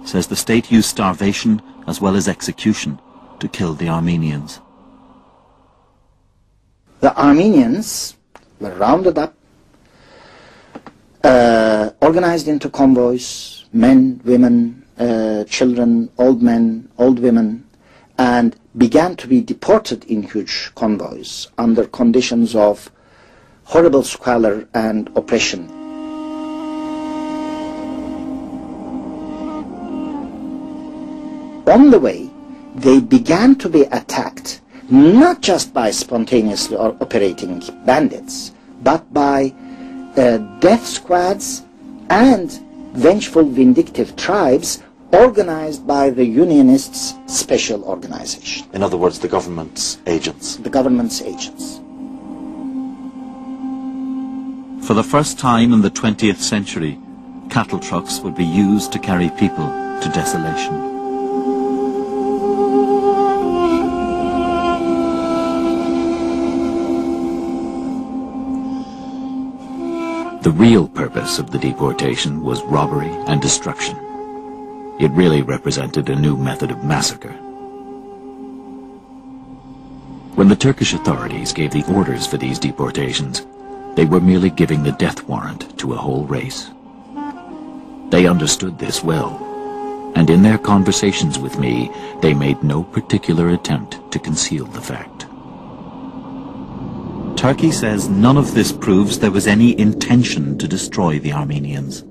says the state used starvation as well as execution to kill the Armenians. The Armenians were rounded up, organized into convoys, men, women, children, old men, old women, and began to be deported in huge convoys under conditions of horrible squalor and oppression. On the way, they began to be attacked not just by spontaneously operating bandits, but by death squads and vengeful, vindictive tribes organized by the Unionists' special organization. In other words, the government's agents. The government's agents. For the first time in the 20th century, cattle trucks would be used to carry people to desolation. The real purpose of the deportation was robbery and destruction. It really represented a new method of massacre. When the Turkish authorities gave the orders for these deportations, they were merely giving the death warrant to a whole race. They understood this well, and in their conversations with me, they made no particular attempt to conceal the fact. Turkey says none of this proves there was any intention to destroy the Armenians.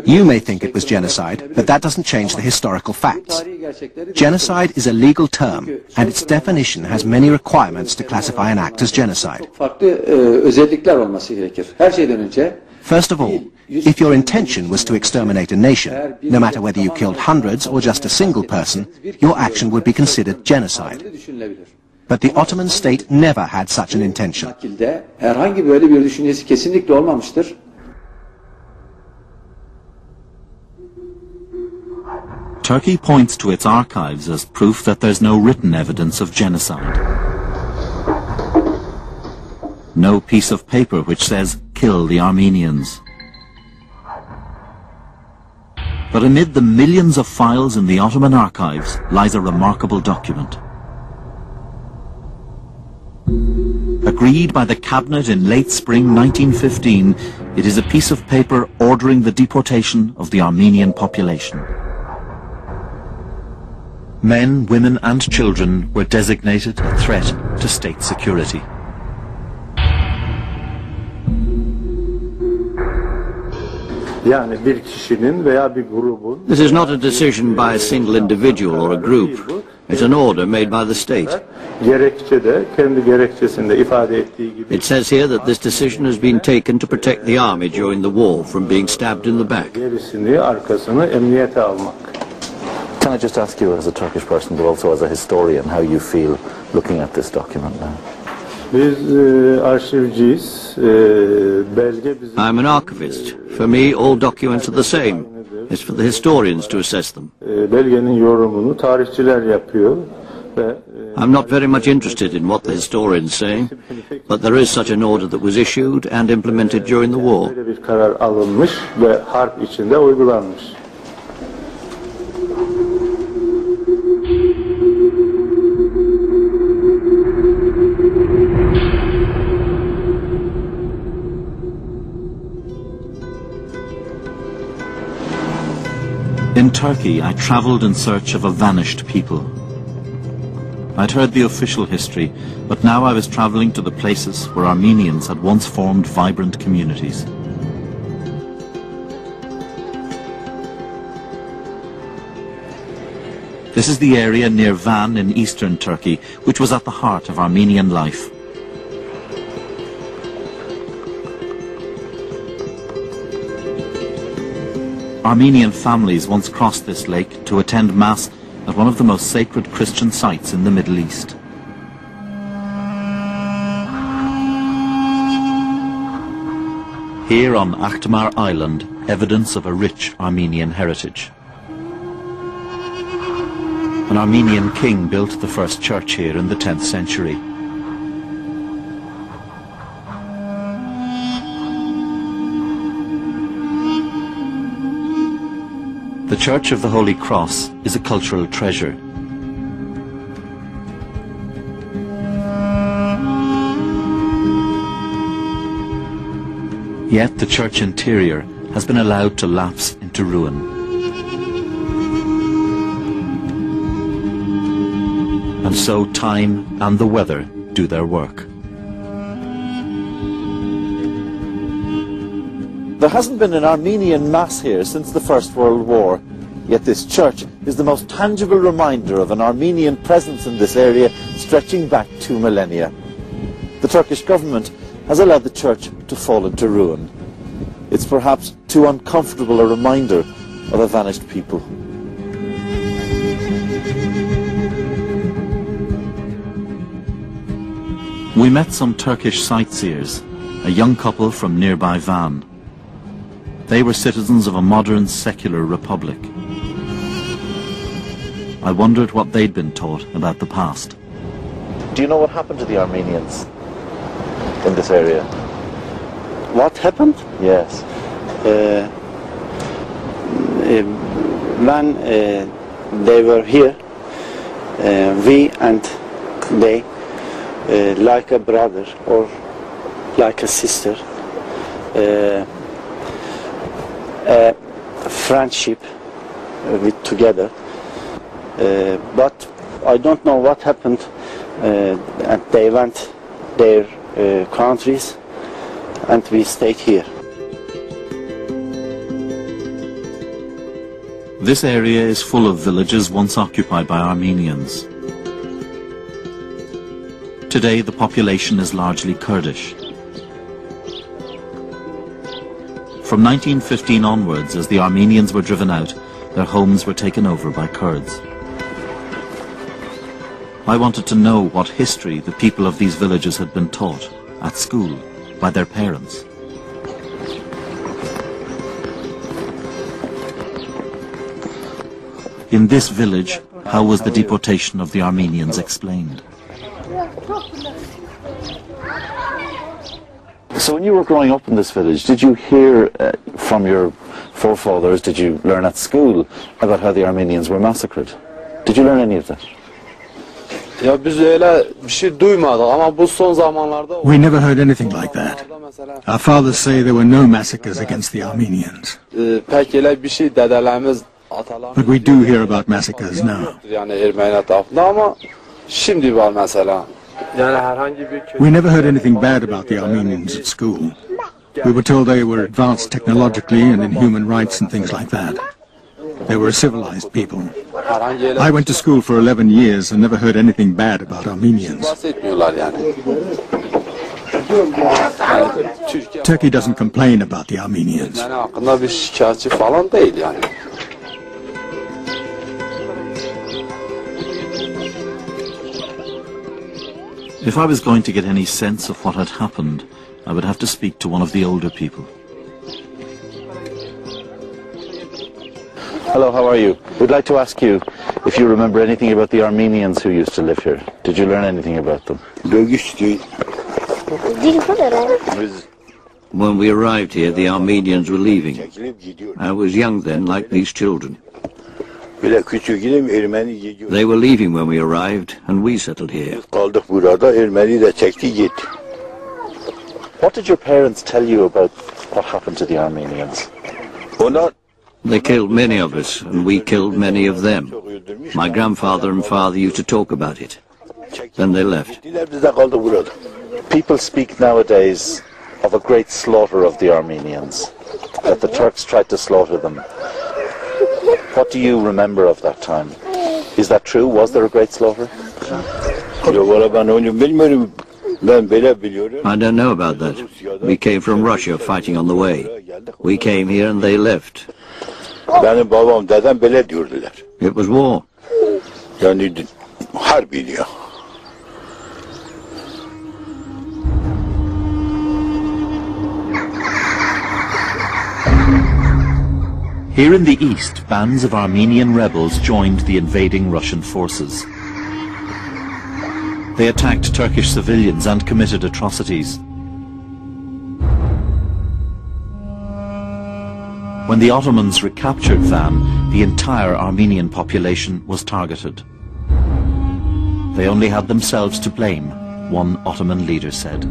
You may think it was genocide, but that doesn't change the historical facts. Genocide is a legal term, and its definition has many requirements to classify an act as genocide. First of all, if your intention was to exterminate a nation, no matter whether you killed hundreds or just a single person, your action would be considered genocide. But the Ottoman state never had such an intention. Turkey points to its archives as proof that there's no written evidence of genocide. No piece of paper which says, "Kill the Armenians." But amid the millions of files in the Ottoman archives lies a remarkable document. Agreed by the cabinet in late spring 1915, it is a piece of paper ordering the deportation of the Armenian population. Men, women and children were designated a threat to state security. This is not a decision by a single individual or a group. It's an order made by the state. It says here that this decision has been taken to protect the army during the war from being stabbed in the back. Can I just ask you as a Turkish person, but also as a historian, how you feel looking at this document now? I'm an archivist. For me, all documents are the same. It's for the historians to assess them. I'm not very much interested in what the historians say, but there is such an order that was issued and implemented during the war. In Turkey, I travelled in search of a vanished people. I'd heard the official history, but now I was travelling to the places where Armenians had once formed vibrant communities. This is the area near Van in eastern Turkey, which was at the heart of Armenian life. Armenian families once crossed this lake to attend Mass at one of the most sacred Christian sites in the Middle East. Here on Akhtamar Island, evidence of a rich Armenian heritage. An Armenian king built the first church here in the 10th century. The Church of the Holy Cross is a cultural treasure. Yet the church interior has been allowed to lapse into ruin. And so time and the weather do their work. There hasn't been an Armenian mass here since the First World War, yet this church is the most tangible reminder of an Armenian presence in this area stretching back 2 millennia. The Turkish government has allowed the church to fall into ruin. It's perhaps too uncomfortable a reminder of a vanished people. We met some Turkish sightseers, a young couple from nearby Van. They were citizens of a modern secular republic. I wondered what they'd been taught about the past. Do you know what happened to the Armenians in this area? What happened? Yes. When they were here, we and they, like a brother or like a sister, a friendship with together. But I don't know what happened, and they went their countries, and we stayed here. This area is full of villages once occupied by Armenians. Today the population is largely Kurdish. From 1915 onwards, as the Armenians were driven out, their homes were taken over by Kurds. I wanted to know what history the people of these villages had been taught at school by their parents. In this village, how was the deportation of the Armenians explained? So when you were growing up in this village, did you hear from your forefathers, did you learn at school about how the Armenians were massacred? Did you learn any of that? We never heard anything like that. Our fathers say there were no massacres against the Armenians. But we do hear about massacres now. We never heard anything bad about the Armenians at school. We were told they were advanced technologically and in human rights and things like that. They were a civilized people. I went to school for 11 years and never heard anything bad about Armenians. Turkey doesn't complain about the Armenians. If I was going to get any sense of what had happened, I would have to speak to one of the older people. Hello, how are you? We'd like to ask you if you remember anything about the Armenians who used to live here. Did you learn anything about them? When we arrived here, the Armenians were leaving. I was young then, like these children. They were leaving when we arrived, and we settled here. What did your parents tell you about what happened to the Armenians? They killed many of us, and we killed many of them. My grandfather and father used to talk about it. Then they left. People speak nowadays of a great slaughter of the Armenians, that the Turks tried to slaughter them. What do you remember of that time? Is that true? Was there a great slaughter? I don't know about that. We came from Russia fighting on the way. We came here and they left. It was war. Here in the east, bands of Armenian rebels joined the invading Russian forces. They attacked Turkish civilians and committed atrocities. When the Ottomans recaptured Van, the entire Armenian population was targeted. They only had themselves to blame, one Ottoman leader said.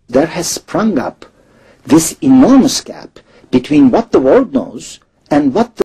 There has sprung up this enormous gap between what the world knows and what